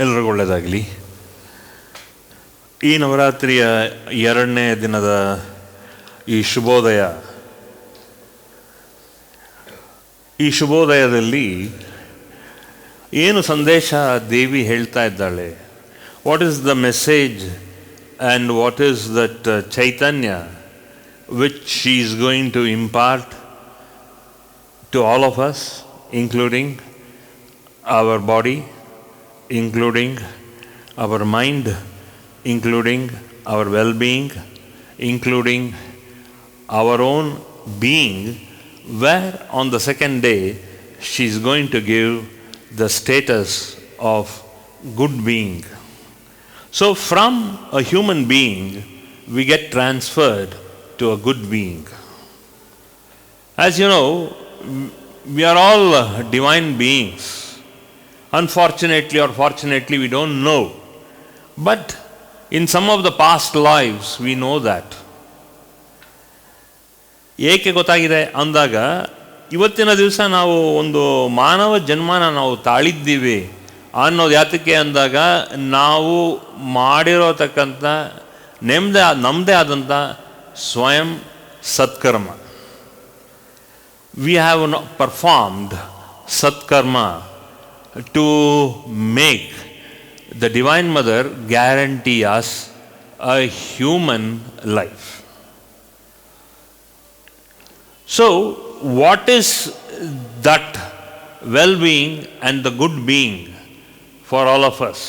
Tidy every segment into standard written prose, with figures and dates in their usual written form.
ಎಲ್ರಿಗೂ ಒಳ್ಳೆಯದಾಗಲಿ. ಈ ನವರಾತ್ರಿಯ 2ನೇ ದಿನದ ಈ ಶುಭೋದಯದಲ್ಲಿ ಏನು ಸಂದೇಶ ದೇವಿ ಹೇಳ್ತಾ ಇದ್ದಾಳೆ, what is the message and what is that chaitanya which she is going to impart to all of us, including our body, including our mind, including our well-being, including our own being, where on the second day she is going to give the status of good being. So from a human being we get transferred to a good being. As you know, we are all divine beings. Unfortunately or fortunately, we don't know. But in some of the past lives, we know that. ಏಕೆ ಗೊತ್ತಾಗಿದೆ ಅಂದಾಗ, ಇವತ್ತಿನ ದಿವಸ ನಾವು ಒಂದು ಮಾನವ ಜನ್ಮನ ನಾವು ತಾಳಿದ್ದೀವಿ ಅನ್ನೋದು ಯಾತಕ್ಕೆ ಅಂದಾಗ, ನಾವು ಮಾಡಿರೋತಕ್ಕಂಥ ನಮ್ಮದೇ ಆದಂಥ ಸ್ವಯಂ ಸತ್ಕರ್ಮ. We have performed satkarma to make the Divine Mother guarantee us a human life. So, what is that well-being and the good being for all of us?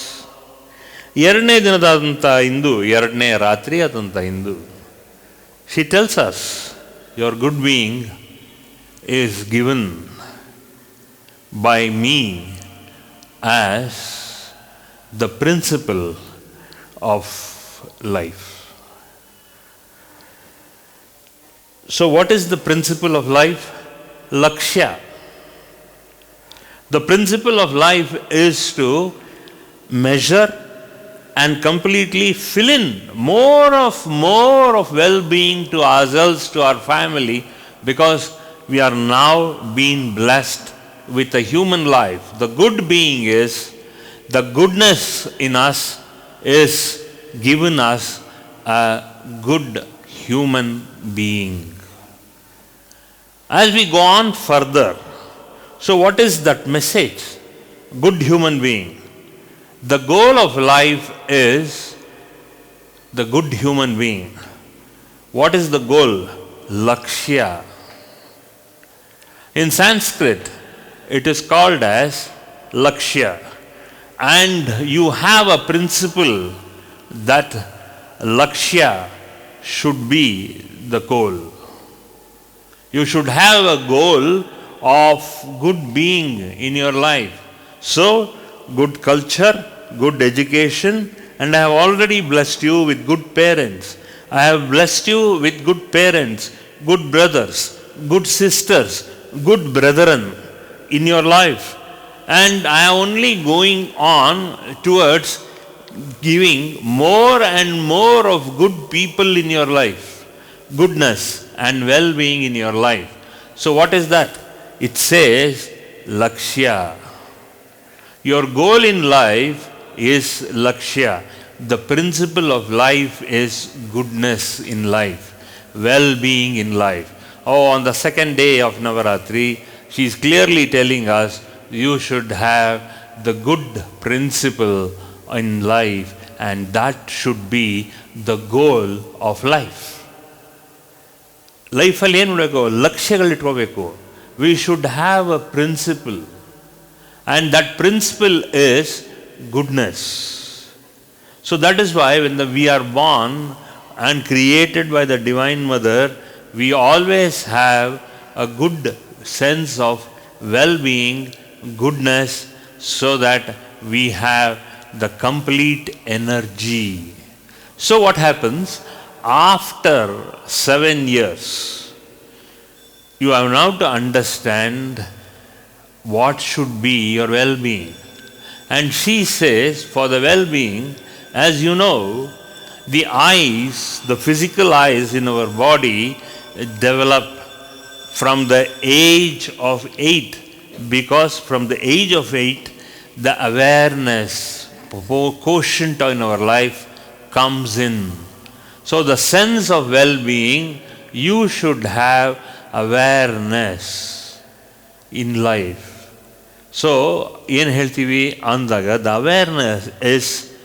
2ನೇ ದಿನದಾದಂಥ ಇಂದು, 2ನೇ ರಾತ್ರಿ ಆದಂಥ ಇಂದು, she tells us, your good being is given by me as the principle of life. So what is the principle of life? Lakshya. The principle of life is to measure and completely fill in more of well-being to ourselves, to our family, because we are now being blessed with a human life. The good being is, the goodness in us is given us a good human being. As we go on further, so what is that message? Good human being. The goal of life is the good human being. What is the goal? Lakshya. In Sanskrit, it is called as Lakshya, and you have a principle that Lakshya should be the goal. You should have a goal of good being in your life. So, good culture, good education, and I have already blessed you with good parents. I have blessed you with good parents, good brothers, good sisters, good brethren in your life, and I am only going on towards giving more and more of good people in your life, goodness and well-being in your life. So what is that? It says Lakshya. Your goal in life is Lakshya. The principle of life is goodness in life, well-being in life. Oh, on the second day of Navarathri, she is clearly telling us, you should have the good principle in life, and that should be the goal of life. ಲೈಫಲ್ಲಿ ಏನು ಮಾಡಬೇಕು? ಲಕ್ಷ್ಯಗಳಿಟ್ಕೋಬೇಕು. We should have a principle, and that principle is goodness. So that is why when we are born and created by the Divine Mother, we always have a good sense of well-being, goodness, so that we have the complete energy. So what happens? After 7 years, you have now to understand what should be your well-being. And she says, for the well-being, as you know, the eyes, the physical eyes in our body develop from the age of 8, because from the age of 8, the awareness quotient in our life comes in. So the sense of well-being, you should have awareness in life. So, in healthy way, andaga, the awareness is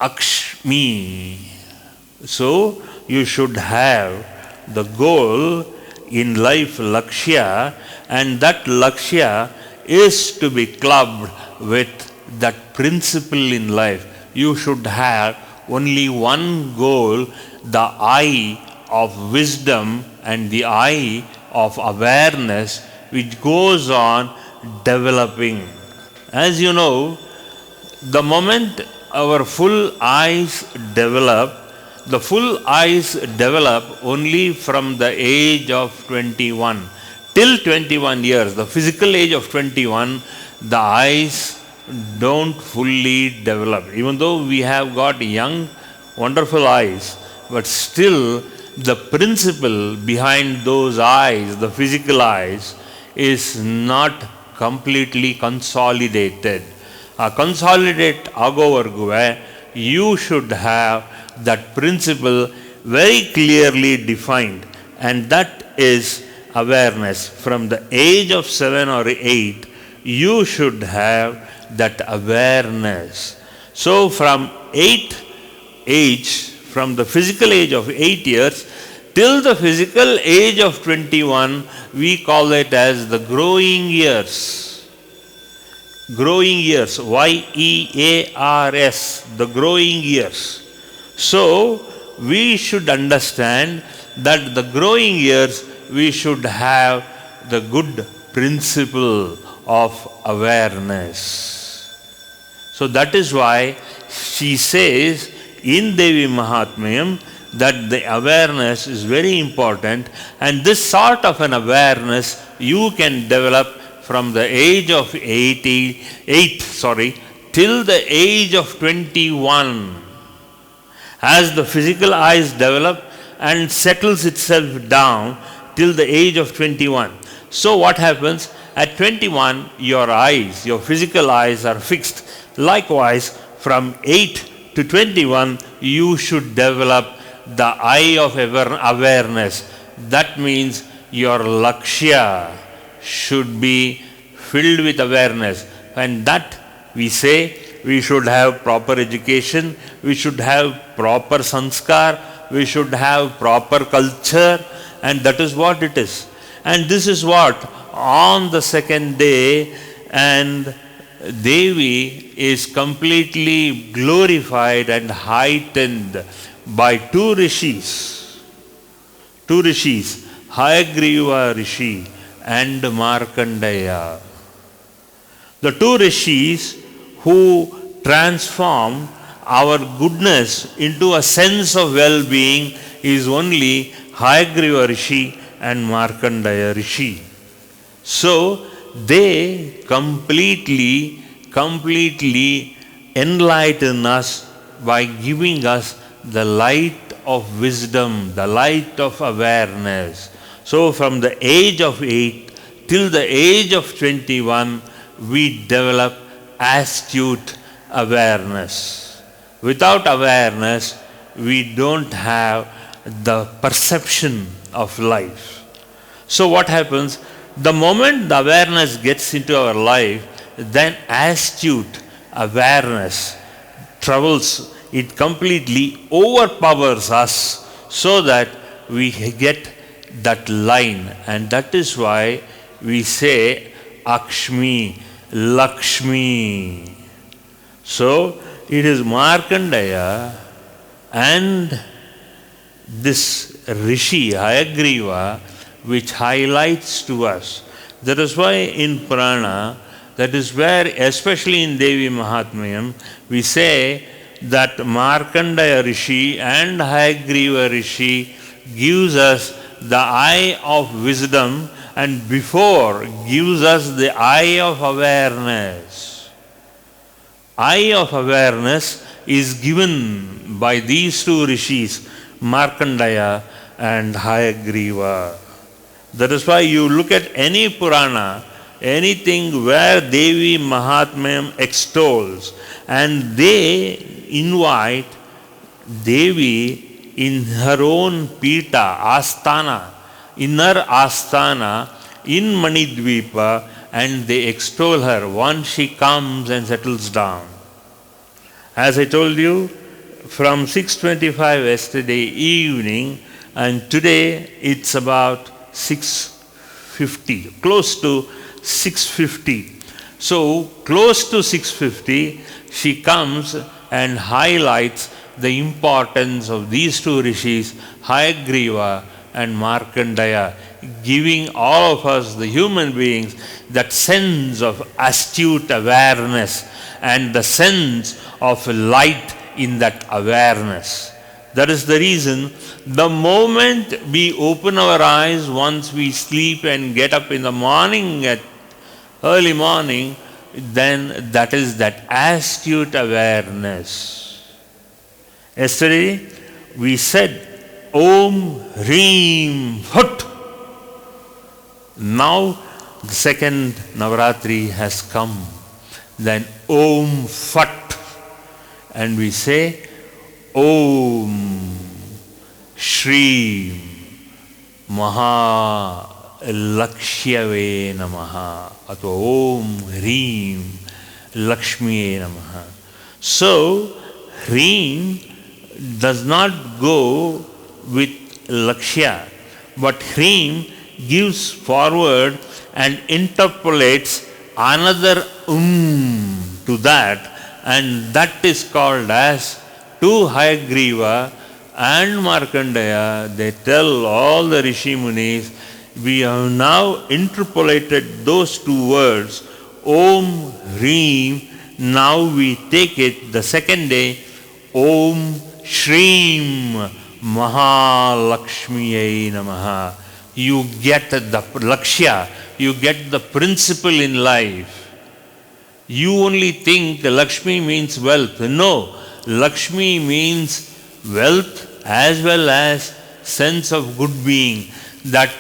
Akshmi. So, you should have the goal in life, Lakshya, and that Lakshya is to be clubbed with that principle in life. You should have only one goal, the eye of wisdom and the eye of awareness, which goes on developing. As you know, the moment our full eyes develop, the full eyes develop only from the age of 21. Till 21 years, the physical age of 21, the eyes don't fully develop. Even though we have got young, wonderful eyes, but still the principle behind those eyes, the physical eyes, is not completely consolidated. A consolidate agovarguve, you should have that principle very clearly defined, and that is awareness. From the age of 7 or 8, you should have that awareness. So from 8 age, from the physical age of 8 years till the physical age of 21, we call it as the growing years. Growing years, Y-E-A-R-S, the growing years. So, we should understand that the growing years, we should have the good principle of awareness. So that is why she says in Devi Mahatmyam that the awareness is very important, and this sort of an awareness you can develop from the age of 8 till the age of 21. As the physical eyes develop and settles itself down till the age of 21. So what happens? At 21, your eyes, your physical eyes are fixed. Likewise, from 8 to 21, you should develop the eye of awareness. That means your Lakshya should be filled with awareness. And that we say, we should have proper education, we should have proper sanskar, we should have proper culture, and that is what it is. And this is what on the second day, and Devi is completely glorified and heightened by two rishis, Hayagriva Rishi and Markandeya. The two rishis who transform our goodness into a sense of well-being is only Hayagriva Rishi and Markandeya Rishi. So, they completely enlighten us by giving us the light of wisdom, the light of awareness. So from the age of 8 till the age of 21, we develop astute awareness. Without awareness, we don't have the perception of life. So what happens? The moment the awareness gets into our life, then astute awareness troubles, it completely overpowers us so that we get that line. And that is why we say Akshmi, Lakshmi. So it is Markandeya and this Rishi, Hayagriva, which highlights to us. That is why in Purana, that is where, especially in Devi Mahatmyam, we say that Markandeya Rishi and Hayagriva Rishi gives us the eye of wisdom, and before gives us the eye of awareness. Eye of awareness is given by these two rishis, Markandeya and Hayagriva. That is why you look at any Purana, anything where Devi Mahatmyam extols, and they invite Devi in her own Pita, Asthana, inner Asthana in Manidvipa, and they extol her once she comes and settles down. As I told you, from 6:25 yesterday evening, and today it's about 6:50, close to 6:50. So, close to 6:50, she comes and highlights the importance of these two rishis, Hayagriva and Markandeya, giving all of us, the human beings, that sense of astute awareness and the sense of light in that awareness. That is the reason, the moment we open our eyes, once we sleep and get up in the morning, at early morning, then that is that astute awareness. Yesterday we said Om Hreem Phut. Now the second Navarathri has come. Then Om Phat. And we say Om Shri Maha Lakshyave Namaha, atva Om Hreem Lakshmiye Namaha. So Hreem does not go with Lakshya, but Hreem gives forward and interpolates another to that, and that is called as to Hayagriva and Markandeya. They tell all the Rishi Munis, we have now interpolated those two words, Om Hreem. Now we take it the second day, Om Shreem Mahalakshmiye Namaha. You get the Lakshya, you get the principle in life. You only think Lakshmi means wealth. No, Lakshmi means wealth as well as sense of good being. That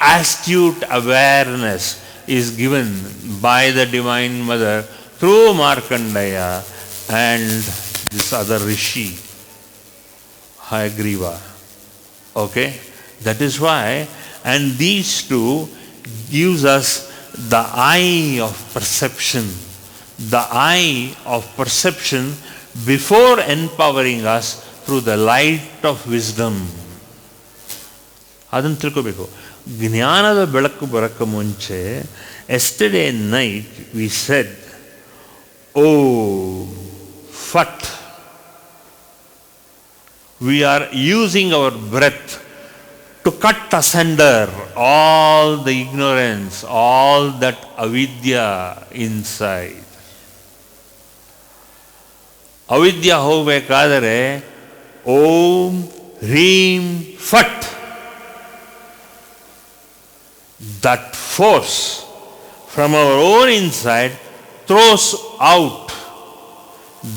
astute awareness is given by the Divine Mother through Markandeya and this other Rishi, Hayagriva. Okay? That is why, and these two gives us the eye of perception. The eye of perception before empowering us through the light of wisdom. ಅದನ್ನು ತಿಳ್ಕೋಬೇಕು. ಜ್ಞಾನದ ಬೆಳಕು ಬರಕ್ಕೆ ಮುಂಚೆ, yesterday night we said, Oh, Phat. We are using our breath to cut asunder all the ignorance, all that avidya inside. Avidya ಹೋಗಬೇಕಾದರೆ Om Hreem Phat. That force from our own inside throws out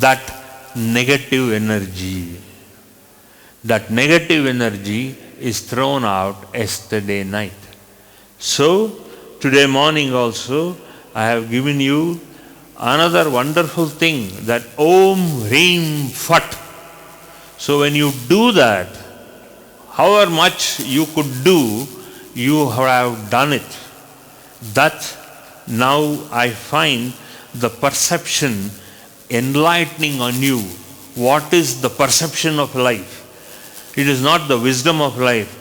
that negative energy. That negative energy is thrown out yesterday night. So, today morning also, I have given you another wonderful thing, that Om Hreem Phat. So, when you do that, however much you could do, you have done it. That now I find the perception enlightening on you. What is the perception of life? It is not the wisdom of life.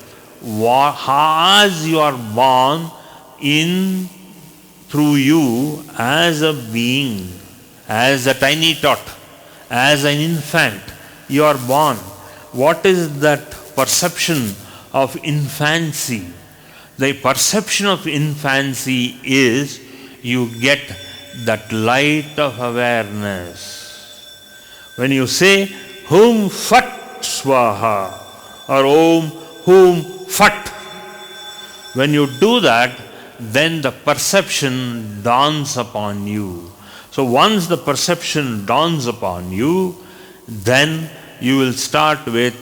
As you are born in through you as a being, as a tiny tot, as an infant, you are born. What is that perception of infancy? The perception of infancy is you get that light of awareness. When you say Hum Phat Swaha or Om Hum Phat, when you do that, then the perception dawns upon you. So once the perception dawns upon you, then you will start with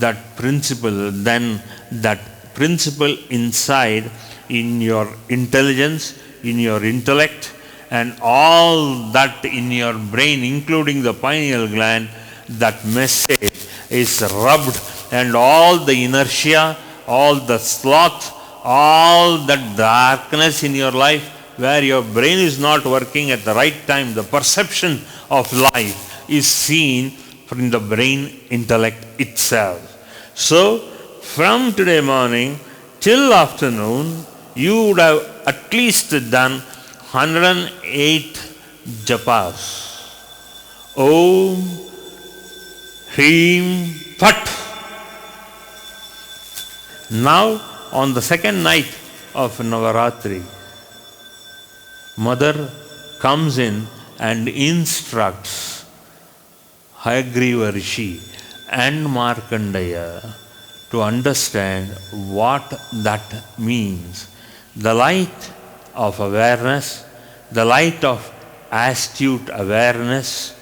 that principle, then that principle inside in your intelligence, in your intellect and all that in your brain, including the pineal gland, that message is rubbed, and all the inertia, all the sloth, all the darkness in your life where your brain is not working at the right time, the perception of life is seen from the brain intellect itself. So, from today morning till afternoon, you would have at least done 108 japas. Om, Hrim, Phat. Now, on the second night of Navarathri, Mother comes in and instructs Hayagriva Rishi and Markandeya to understand what that means. The light of awareness, the light of astute awareness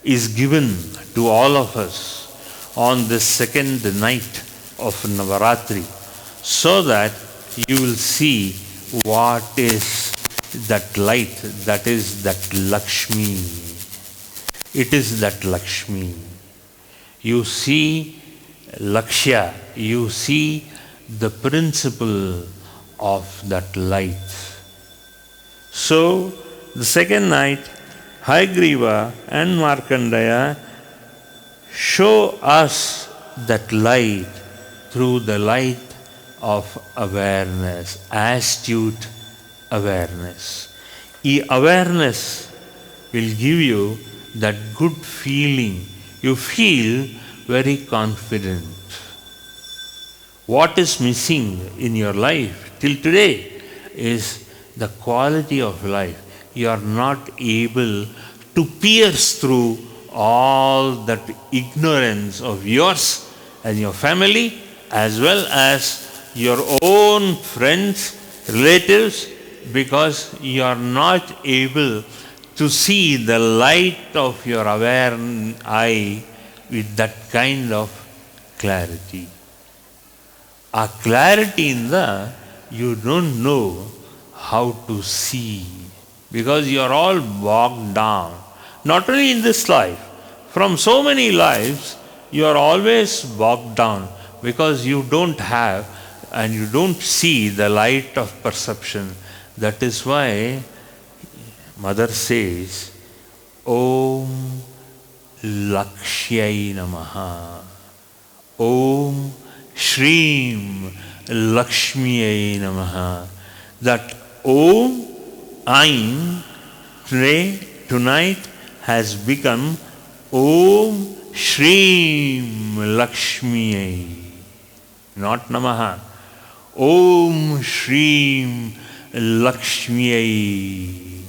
is given to all of us on this second night of Navarathri, so that you will see what is that light, that is that Lakshmi. It is that Lakshmi. You see Lakshya, you see the principle of that light. So, the second night, Hayagriva and Markandeya show us that light through the light of awareness, astute awareness. Awareness will give you that good feeling. You feel very confident. What is missing in your life till today is the quality of life. You are not able to pierce through all that ignorance of yours and your family, as well as your own friends, relatives, because you are not able to see the light of your aware eye with that kind of clarity. A clarity in the you don't know how to see, because you are all bogged down. Not only in this life, from so many lives, you are always bogged down because you don't have and you don't see the light of perception. That is why Mother says, Om Lakshyai Namaha, Om Shri Lakshmiyai Namaha. That Om, Ain, tonight has become Om Shri Lakshmiyai, not Namaha. Om Shri Lakshmiyai.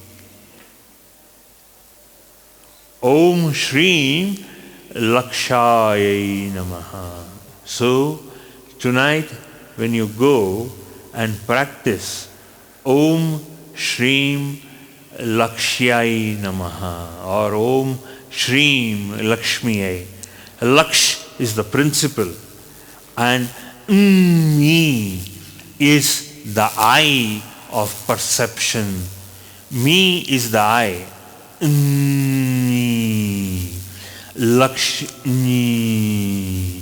Om Shri Lakshayai Namaha. So, tonight when you go and practice Om Shri Lakshyai Namaha or Om Shri Lakshmiyai. Laksh is the principle and Me is the eye of perception. Me is the eye. Lakshmi,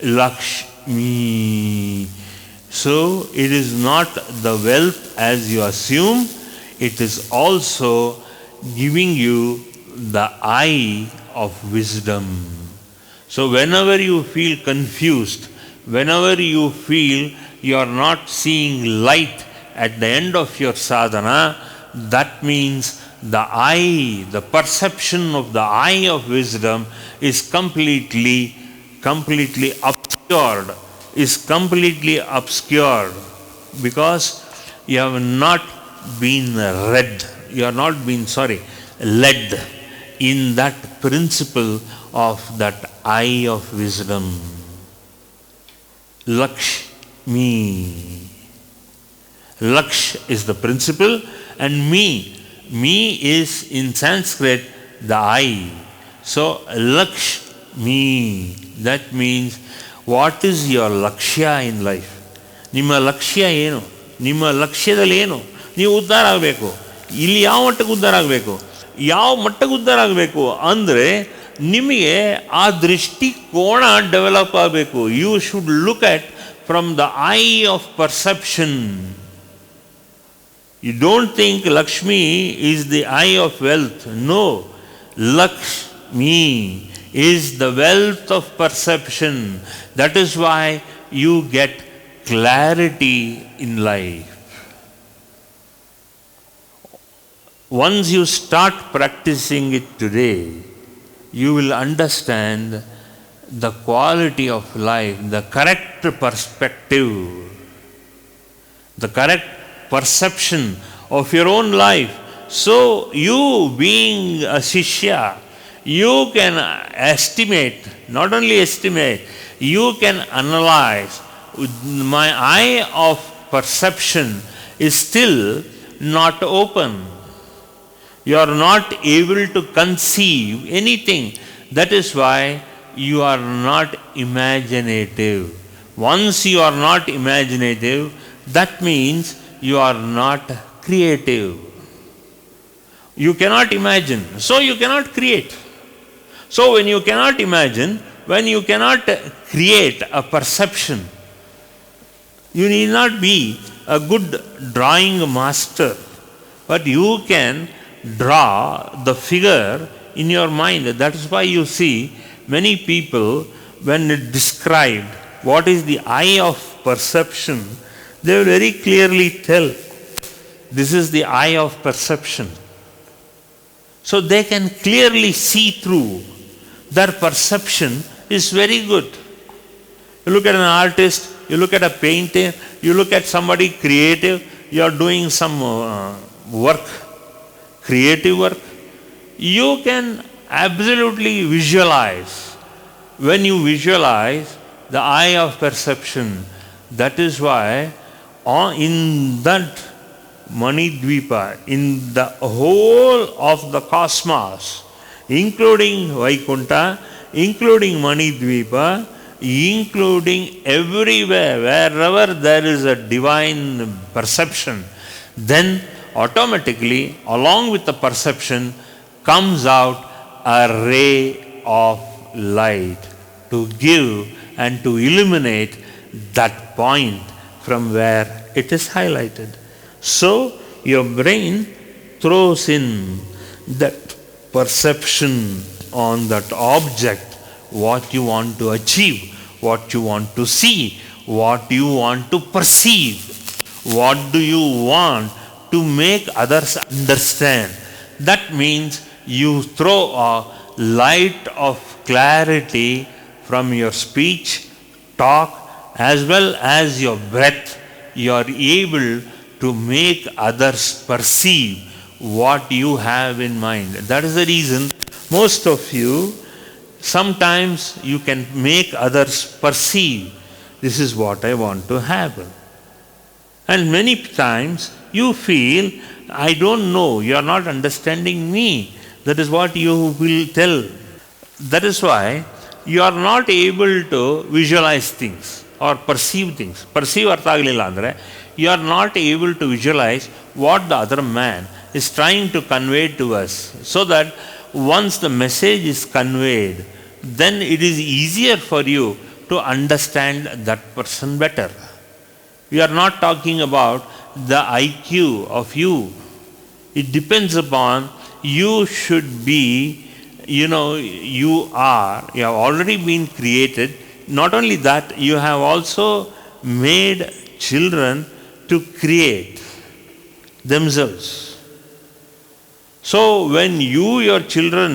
Lakshmi. So it is not the wealth as you assume, it is also giving you the eye of wisdom. So whenever you feel confused, whenever you feel you are not seeing light at the end of your sadhana, that means the eye, the perception of the eye of wisdom is completely obscured, because you have not been led in that principle of that eye of wisdom. Lakshmi. Laksh is the principle and me is in Sanskrit the eye. So Lakshmi, that means what is your lakshya in life? Nimma lakshya eno? Nimma lakshyadalli eno? ನೀವು ಉದ್ಧಾರ ಆಗಬೇಕು. ಇಲ್ಲಿ ಯಾವ ಮಟ್ಟಕ್ಕೆ ಉದ್ಧಾರ ಆಗಬೇಕು, ಯಾವ ಮಟ್ಟಕ್ಕೆ ಉದ್ಧಾರ ಆಗಬೇಕು ಅಂದರೆ ನಿಮಗೆ ಆ ದೃಷ್ಟಿಕೋನ ಡೆವಲಪ್ ಆಗಬೇಕು. You should look at from the eye of perception. You don't think Lakshmi is the eye of wealth. No. Lakshmi is the wealth of perception. That is why you get clarity in life. Once you start practicing it today, you will understand the quality of life, the correct perspective, the correct perception of your own life. So you being a Shishya, you can estimate, not only estimate, you can analyze. My eye of perception is still not open. You are not able to conceive anything. That is why you are not imaginative. Once you are not imaginative, that means you are not creative. You cannot imagine, so you cannot create. So when you cannot imagine, when you cannot create a perception, you need not be a good drawing master, but you can draw the figure in your mind. That is why you see many people, when it described what is the eye of perception, they will very clearly tell, this is the eye of perception. So they can clearly see through. Their perception is very good. You look at an artist, you look at a painter, you look at somebody creative, you are doing some work, creative work. You can absolutely visualize. When you visualize the eye of perception, that is why in that Manidvipa, in the whole of the cosmos, including Vaikunta, including Manidvipa, including everywhere, wherever there is a divine perception, then automatically, along with the perception, comes out a ray of light to give and to illuminate that point from where it is highlighted. So your brain throws in that perception on that object, what you want to achieve, what you want to see, what you want to perceive, what do you want to make others understand. That means you throw a light of clarity from your speech, talk, as well as your breath. You are able to make others perceive what you have in mind. That is the reason most of you, sometimes you can make others perceive, this is what I want to happen. And many times you feel, I don't know, you are not understanding me. That is what you will tell. That is why you are not able to visualize things or perceive things. Perceive artha agaliಲ್ಲ ಅಂದರೆ you are not able to visualize what the other man is trying to convey to us, so that once the message is conveyed, then it is easier for you to understand that person better. We are not talking about the IQ of you. It depends upon, you should be, you have already been created. Not only that, you have also made children to create themselves. So when your children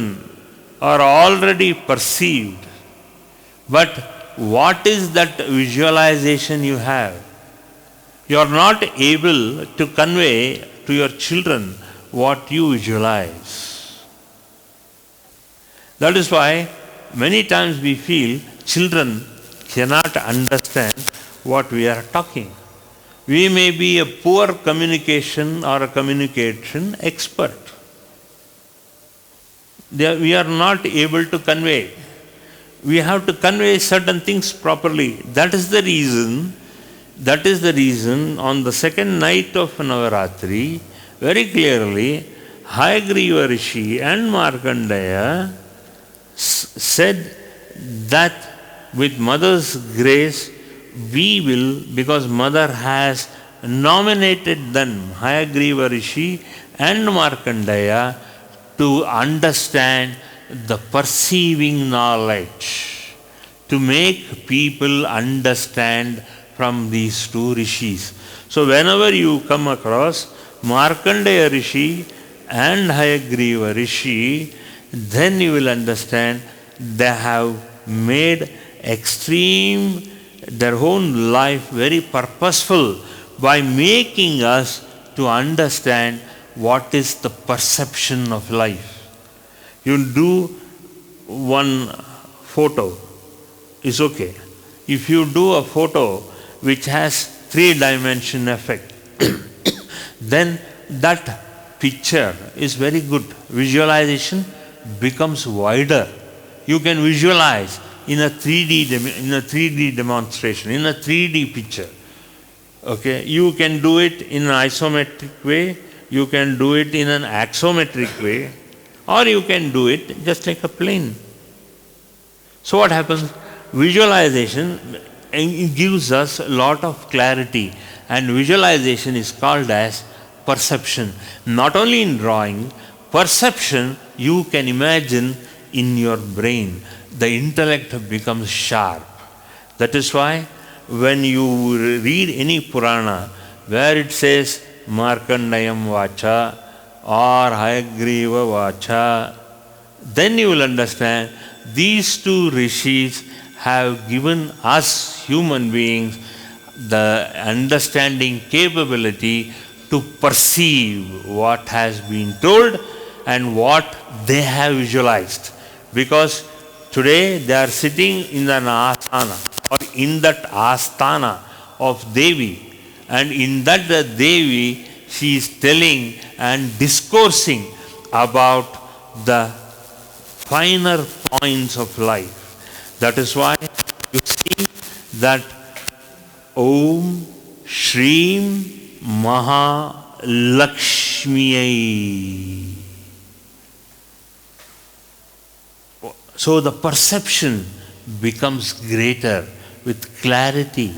are already perceived, but what is that visualization you have? You are not able to convey to your children what you visualize. That is why many times we feel children cannot understand what we are talking. We may be a poor communication or a communication expert. We are not able to convey. We have to convey certain things properly. That is the reason That is the reason on the second night of Navarathri, very clearly, Hayagriva Rishi and Markandeya said that with Mother's grace, we will, because Mother has nominated them, Hayagriva Rishi and Markandeya, to understand the perceiving knowledge, to make people understand from these two rishis. So whenever you come across Markandeya Rishi and Hayagriva Rishi, then you will understand they have made their own life very purposeful by making us to understand what is the perception of life. You do one photo, is okay. If you do a photo which has 3-dimension effect, then that picture is very good. Visualization becomes wider. You can visualize in a 3D demonstration, in a 3D picture. Okay, you can do it in an isometric way, you can do it in an axometric way, or you can do it just like a plane. So what happens? Visualization gives us a lot of clarity, and visualization is called as perception. Not only in drawing, perception you can imagine in your brain. The intellect becomes sharp. That is why when you read any Purana where it says Markandayam Vacha or Hayagriva Vacha, then you will understand these two rishis have given us human beings the understanding capability to perceive what has been told and what they have visualized. Because today they are sitting in an asana or in that asthana of Devi, and in that Devi she is telling and discoursing about the finer points of life. That is why you see that Om Shri Maha Lakshmiyai. So the perception becomes greater with clarity.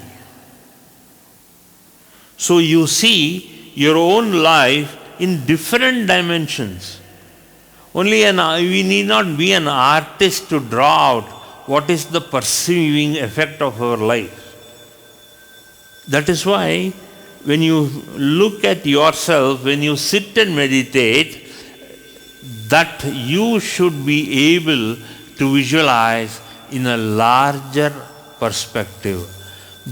So you see your own life in different dimensions. We need not be an artist to draw out what is the perceiving effect of our life. That is why when you look at yourself, when you sit and meditate, that you should be able to visualize in a larger perspective.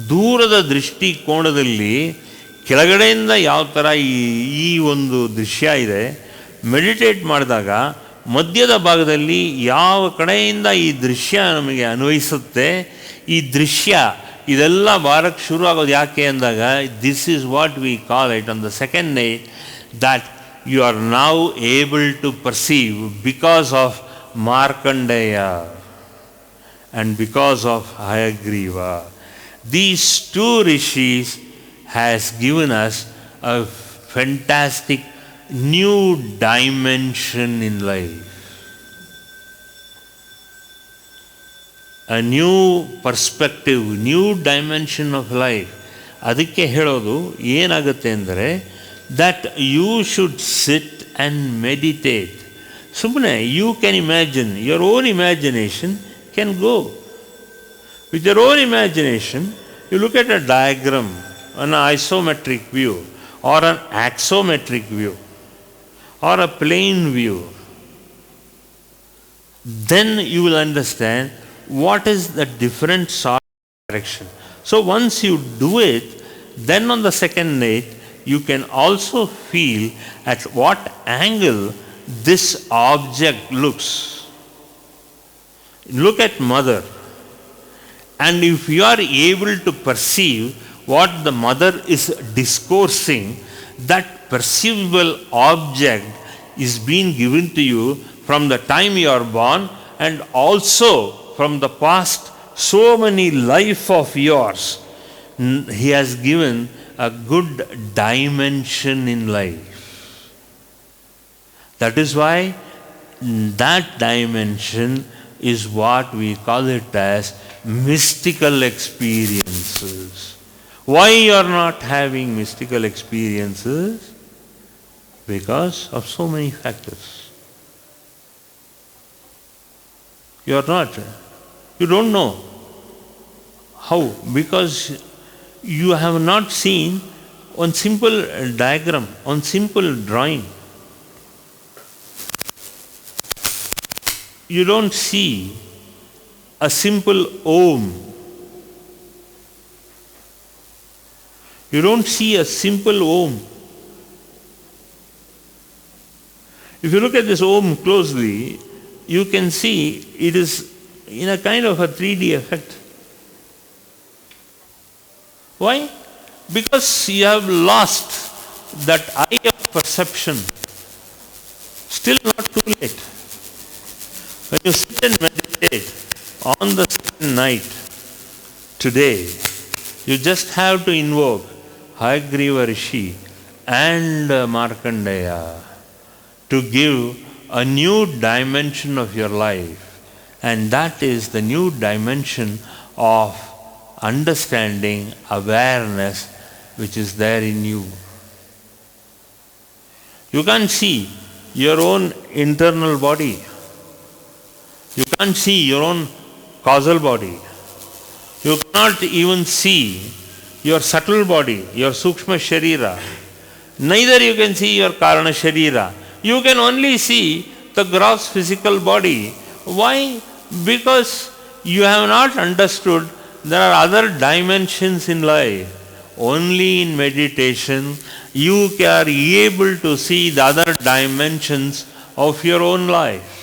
ದೂರದ ದೃಷ್ಟಿಕೋನದಲ್ಲಿ ಕೆಳಗಡೆಯಿಂದ ಯಾವ ಥರ ಈ ಒಂದು ದೃಶ್ಯ ಇದೆ, meditate ಮಾಡಿದಾಗ ಮಧ್ಯದ ಭಾಗದಲ್ಲಿ ಯಾವ ಕಡೆಯಿಂದ ಈ ದೃಶ್ಯ ನಮಗೆ ಅನ್ವಯಿಸುತ್ತೆ, ಈ ದೃಶ್ಯ ಇದೆಲ್ಲ ಬಾರಕ್ಕೆ ಶುರು ಆಗೋದು ಯಾಕೆ ಅಂದಾಗ, this is what we call it on the second night, that you are now able to perceive because of Markandeya and because of Hayagriva. These two rishis has given us a fantastic new dimension in life. A new perspective, new dimension of life. ಅದಕ್ಕೆ ಹೇಳೋದು ಏನಾಗುತ್ತೆ ಅಂದರೆ, that you should sit and meditate. ಸುಮ್ಮನೆ you can imagine, your own imagination can go. With your own imagination, you look at a diagram, an isometric view or an axometric view or a plane view. Then you will understand what is the different sort of direction. So once you do it, then on the second night, you can also feel at what angle this object looks. Look at mother, and if you are able to perceive what the mother is discoursing, that perceivable object is being given to you from the time you are born, and also from the past so many life of yours, He has given a good dimension in life. That is why that dimension is what we call it as mystical experiences. Why you are not having mystical experiences? Because of so many factors. You are not. You don't know. How? Because you have not seen one simple diagram, one simple drawing. You don't see a simple Om. You don't see a simple Om. If you look at this Om closely, you can see it is in a kind of a 3D effect. Why? Because you have lost that eye of perception. Still not too late. When you sit and meditate on the second night, today, you just have to invoke Hayagriva Rishi and Markandeya to give a new dimension of your life. And that is the new dimension of understanding, awareness, which is there in you. You can't see your own internal body. You can't see your own causal body. You cannot even see your subtle body, your Sukshma Sharira. Neither you can see your Karana Sharira. You can only see the gross physical body. Why? Because you have not understood there are other dimensions in life. Only in meditation you are able to see the other dimensions of your own life.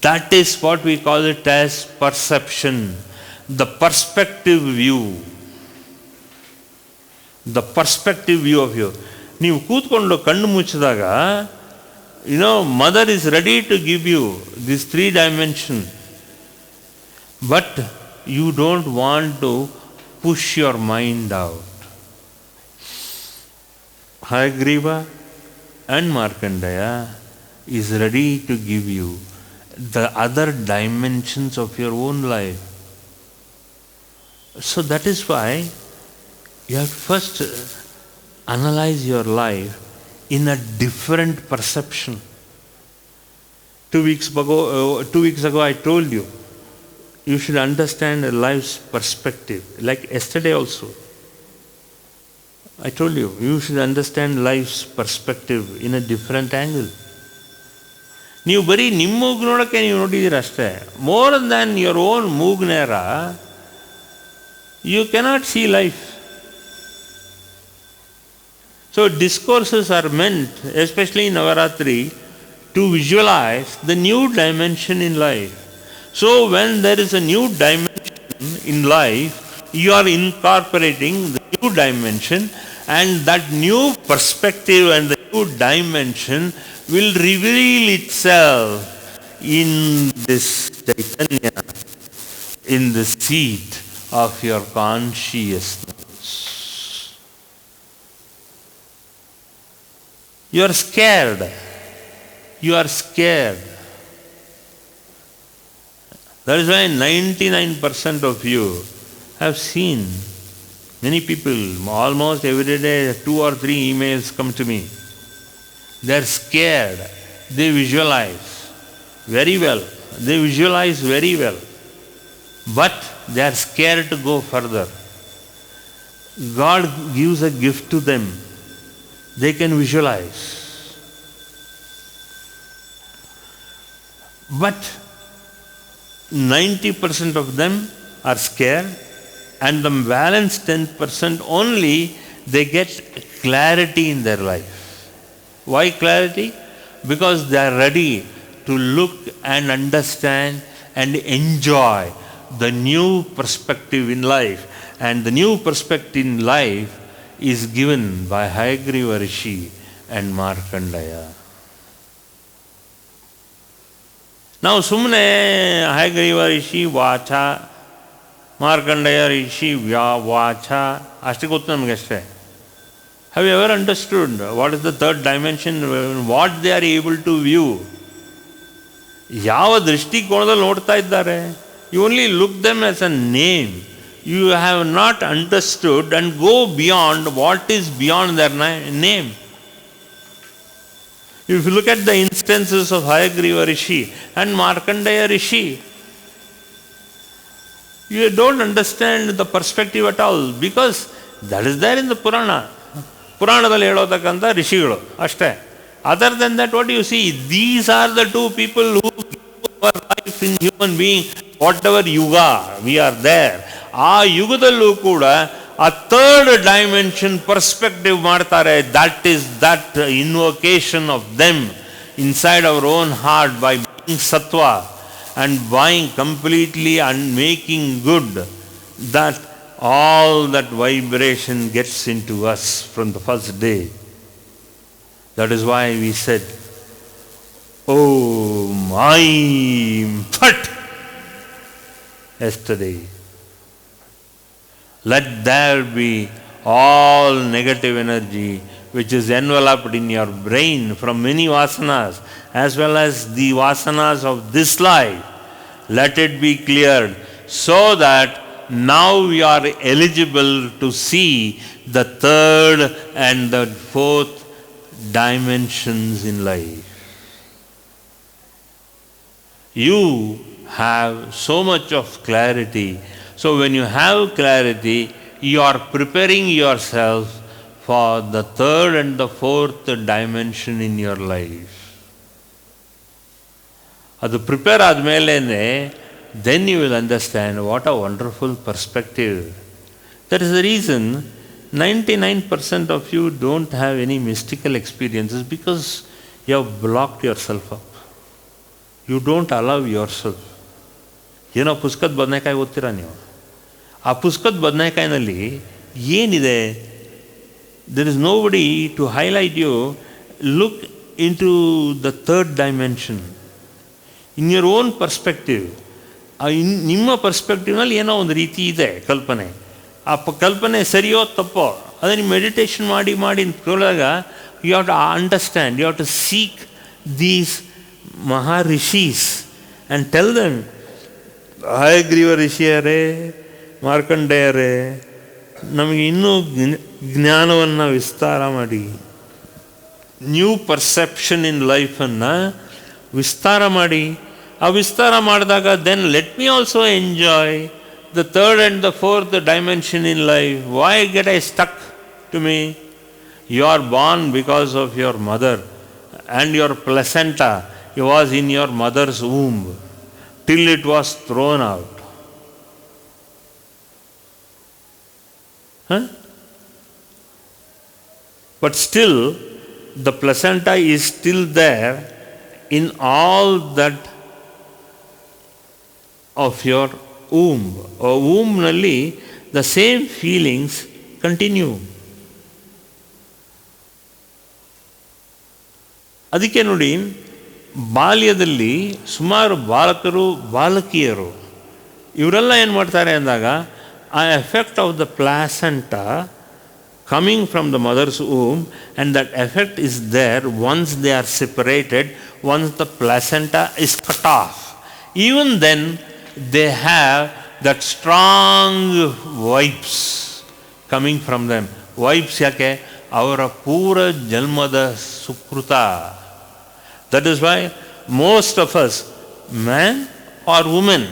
That is what we call it as perception, the perspective view. The perspective view of you. ನೀವು ಕೂತ್ಕೊಂಡು ಕಣ್ಣು ಮುಚ್ಚಿದಾಗ mother is ready to give you this 3 dimension. But you don't want to push your mind out. Hayagriva and Markandeya is ready to give you the other dimensions of your own life. So that is why you have to first analyze your life in a different perception. 2 weeks ago I told you, you should understand life's perspective. Like yesterday also, I told you, you should understand life's perspective in a different angle. ನೀವು ಬರೀ ನಿಮ್ಮ ಮೂಗು ನೋಡೋಕ್ಕೆ ನೀವು ನೋಡಿದ್ದೀರ ಅಷ್ಟೇ. More than your own ಮೂಗ್ನೇರ you cannot see life. So discourses are meant, especially in Navarathri, to visualize the new dimension in life. So when there is a new dimension in life, you are incorporating the new dimension, and that new perspective and the new dimension will reveal itself in this Chaitanya, in the seat of your consciousness. You are scared. You are scared. That is why 99% of you have seen many people, almost every day 2 or 3 emails come to me. They are scared. They visualize very well. They visualize very well. But they are scared to go further. God gives a gift to them. They can visualize. But 90% of them are scared, and the balance 10% only they get clarity in their life. Why clarity? Because they are ready to look and understand and enjoy the new perspective in life. And the new perspective in life is given by Hayagriva Rishi and Markandeya. Now, Sumne Hayagriva Rishi Vacha Markandeya Rishi ವಾಚ ಅಷ್ಟೇ ಗೊತ್ತು ನಮಗಷ್ಟೇ. Have you ever understood what is the third dimension, what they are able to view? ಯಾವ ದೃಷ್ಟಿಕೋನದಲ್ಲಿ ನೋಡ್ತಾ ಇದ್ದಾರೆ? You only look them as a name. You have not understood and go beyond what is beyond their name. If you look at the instances of Hayagriva Rishi and Markandeya Rishi, you don't understand the perspective at all, because that is there in the Purana. ಪುರಾಣದಲ್ಲಿ ಹೇಳೋತಕ್ಕಂಥ ಋಷಿಗಳು ಅಷ್ಟೇ. Other then that what you see, these are the two people who give our life in human being, whatever yuga we are there. ಆ ಯುಗದಲ್ಲೂ ಕೂಡ ಆ third dimension perspective ಮಾಡ್ತಾರೆ. That is that invocation of them inside our own heart by being sattva and buying completely and making good, that all that vibration gets into us from the first day. That is why we said, oh my Phat, yesterday. Let there be all negative energy which is enveloped in your brain from many vasanas, as well as the vasanas of this life. Let it be cleared, so that now we are eligible to see the third and the fourth dimensions in life. You have so much of clarity. So when you have clarity, you are preparing yourself for the third and the fourth dimension in your life. ಅದು prepare ಆದಮೇಲೆ then you will understand what a wonderful perspective. That is the reason 99% of you don't have any mystical experiences, because you have blocked yourself up. You don't allow yourself. ಏನೋ ಪುಸ್ತಕದ ಬದನೆಕಾಯಿ ಓದ್ತೀರಾ ನೀವು, ಆ ಪುಸ್ತಕದ ಬದನೆಕಾಯಿನಲ್ಲಿ ಏನಿದೆ? There is nobody to highlight you. Look into the third dimension in your own perspective. ನಿಮ್ಮ ಪರ್ಸ್ಪೆಕ್ಟಿವ್ನಲ್ಲಿ ಏನೋ ಒಂದು ರೀತಿ ಇದೆ ಕಲ್ಪನೆ. ಆ ಕಲ್ಪನೆ ಸರಿಯೋ ತಪ್ಪೋ ಅದನ್ನು ಮೆಡಿಟೇಷನ್ ಮಾಡಿ ಮಾಡಿ ಕೇಳಿದಾಗ you have to understand, you have to seek these maharishis and tell them, Hayagriva ಋಷಿಯರೇ, ಮಾರ್ಕಂಡೇಯರೇ, ನಮಗೆ ಇನ್ನೂ ಜ್ಞಾನವನ್ನು ವಿಸ್ತಾರ ಮಾಡಿ, ನ್ಯೂ ಪರ್ಸೆಪ್ಷನ್ ಇನ್ ಲೈಫನ್ನು ವಿಸ್ತಾರ ಮಾಡಿ. ಆ ವಿಸ್ತಾರ ಮಾಡಿದಾಗ then let me also enjoy the third and the fourth dimension in life. Why get I stuck to me? You are born because of your mother, and your placenta was in your mother's womb till it was thrown out. But still, the placenta is still there in all that of your womb. Womb nalli the same feelings continue. ಅದಕ್ಕೆ ನೋಡಿ, ಬಾಲ್ಯದಲ್ಲಿ ಸುಮಾರು ಬಾಲಕರು ಬಾಲಕಿಯರು ಇವರೆಲ್ಲ ಏನು ಮಾಡ್ತಾರೆ ಅಂದಾಗ, ಆ effect of the placenta coming from the mother's womb, and that effect is there once they are separated, once the placenta is cut off. Even then they have that strong vibes coming from them. Vibes yake avara pura jalmada sukruta. That is why most of us, man or woman,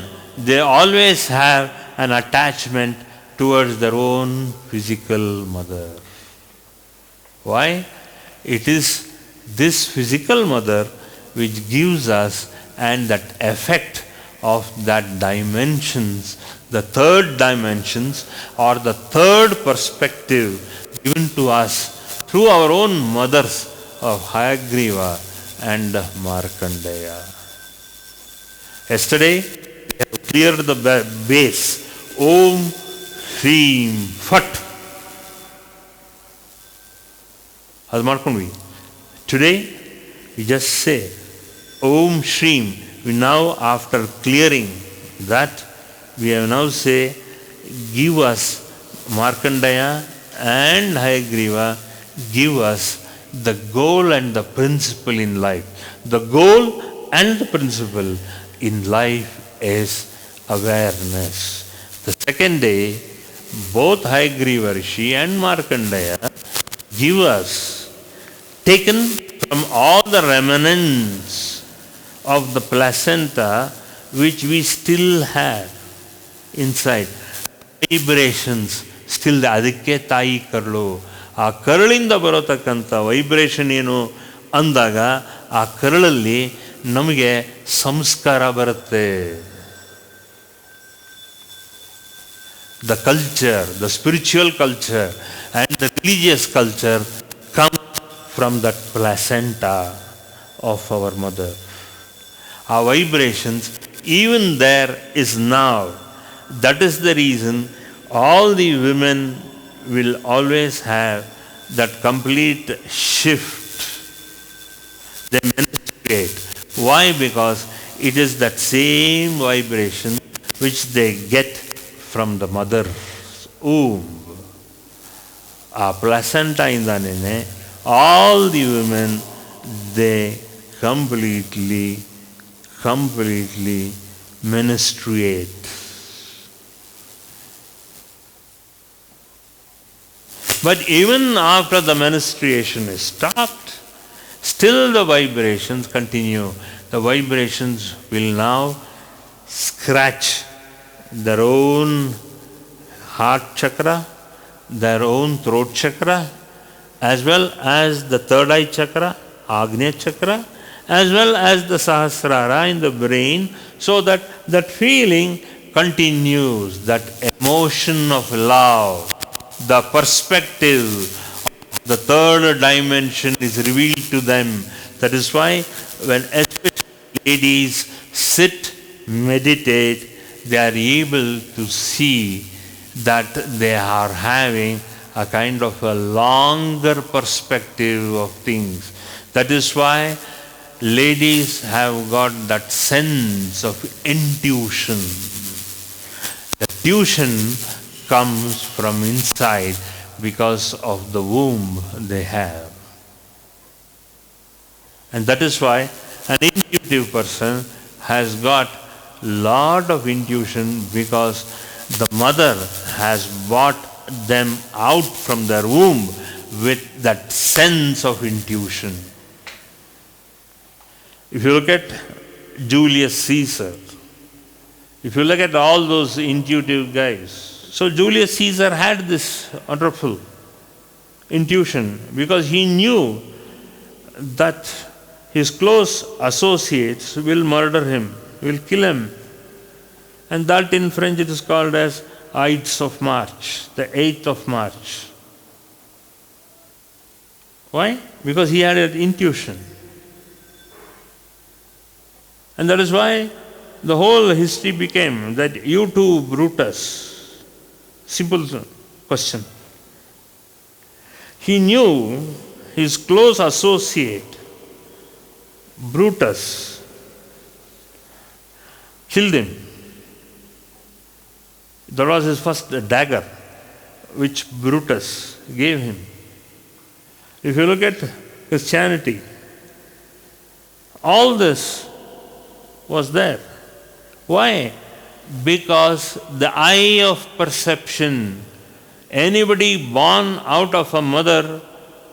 they always have an attachment towards their own physical mother. Why? It is this physical mother which gives us and that effect of that dimensions, the third dimensions or the third perspective given to us through our own mothers of Hayagriva and Markandeya. Yesterday we have cleared the base. Om Shri Phat. ಅದು ಮಾಡ್ಕೊಂಡ್ವಿ. Today we just say Om Shri. We now, after clearing that, we have now say give us, Markandeya and Hayagriva give us the goal and the principle in life. The goal and the principle in life is awareness. The second day, both Hayagriva Rishi and Markandeya give us, taken from all the remnants of the placenta which we still have inside, vibrations still ಅದಕ್ಕೆ ತಾಯಿ ಕರಳು. ಆ ಕರಳಿಂದ ಬರೋತಕ್ಕಂಥ vibration ಏನು ಅಂದಾಗ ಆ ಕರಳಲ್ಲಿ ನಮಗೆ ಸಂಸ್ಕಾರ ಬರುತ್ತೆ. The culture, the spiritual culture and the religious culture come from that placenta of our mother. Our vibrations, even there is now. That is the reason all the women will always have that complete shift. They menstruate. Why? Because it is that same vibration which they get from the mother's womb. A placenta indanene, all the women, they completely menstruate. But even after the menstruation is stopped, still the vibrations continue. The vibrations will now scratch their own heart chakra, their own throat chakra, as well as the third eye chakra, Agnya chakra, as well as the Sahasrara in the brain, so that that feeling continues, that emotion of love, the perspective, the third dimension is revealed to them. That is why when especially ladies sit, meditate, they are able to see that they are having a kind of a longer perspective of things. That is why ladies have got that sense of intuition. The tuition comes from inside because of the womb they have. And that is why an intuitive person has got lot of intuition, because the mother has brought them out from their womb with that sense of intuition. If you look at Julius Caesar, if you look at all those intuitive guys, so Julius Caesar had this wonderful intuition because he knew that his close associates will murder him, will kill him. And that in French it is called as Ides of March, the 8th of March. Why? Because he had an intuition. And that is why the whole history became that you too, Brutus. Simple question. He knew his close associate, Brutus, killed him. That was his first dagger, which Brutus gave him. If you look at Christianity, all this was there. Why? Because the eye of perception, anybody born out of a mother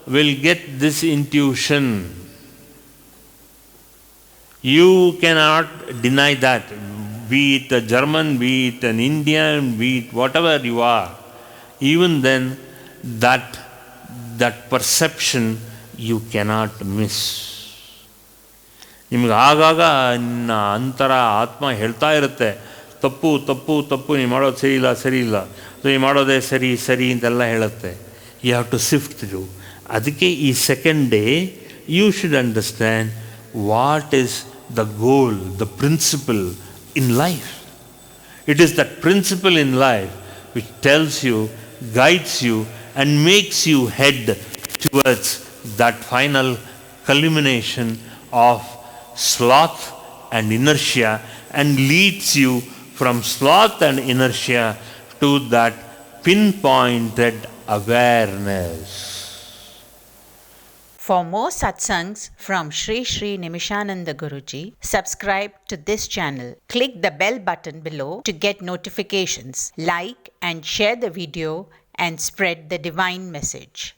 will get this intuition. You cannot deny that. Be it a German, be it an Indian, be it whatever you are. Even then, that perception you cannot miss. ನಿಮ್ಗೆ ಆಗಾಗ ನಿನ್ನ ಅಂತರ ಆತ್ಮ ಹೇಳ್ತಾ ಇರುತ್ತೆ, ತಪ್ಪು ತಪ್ಪು ತಪ್ಪು, ನೀವು ಮಾಡೋದು ಸರಿ ಇಲ್ಲ ಸರಿ ಇಲ್ಲ, ನೀವು ಮಾಡೋದೇ ಸರಿ ಸರಿ ಅಂತೆಲ್ಲ ಹೇಳುತ್ತೆ. You have to sift through. ಅದಕ್ಕೆ ಈ second day you should understand what is the goal, the principle in life. It is that principle in life which tells you, guides you, and makes you head towards that final culmination of sloth and inertia, and leads you from sloth and inertia to that pinpointed awareness. For more satsangs from Shri Shri Nimishananda Guruji, subscribe to this channel. Click the bell button below to get notifications. Like and share the video and spread the divine message.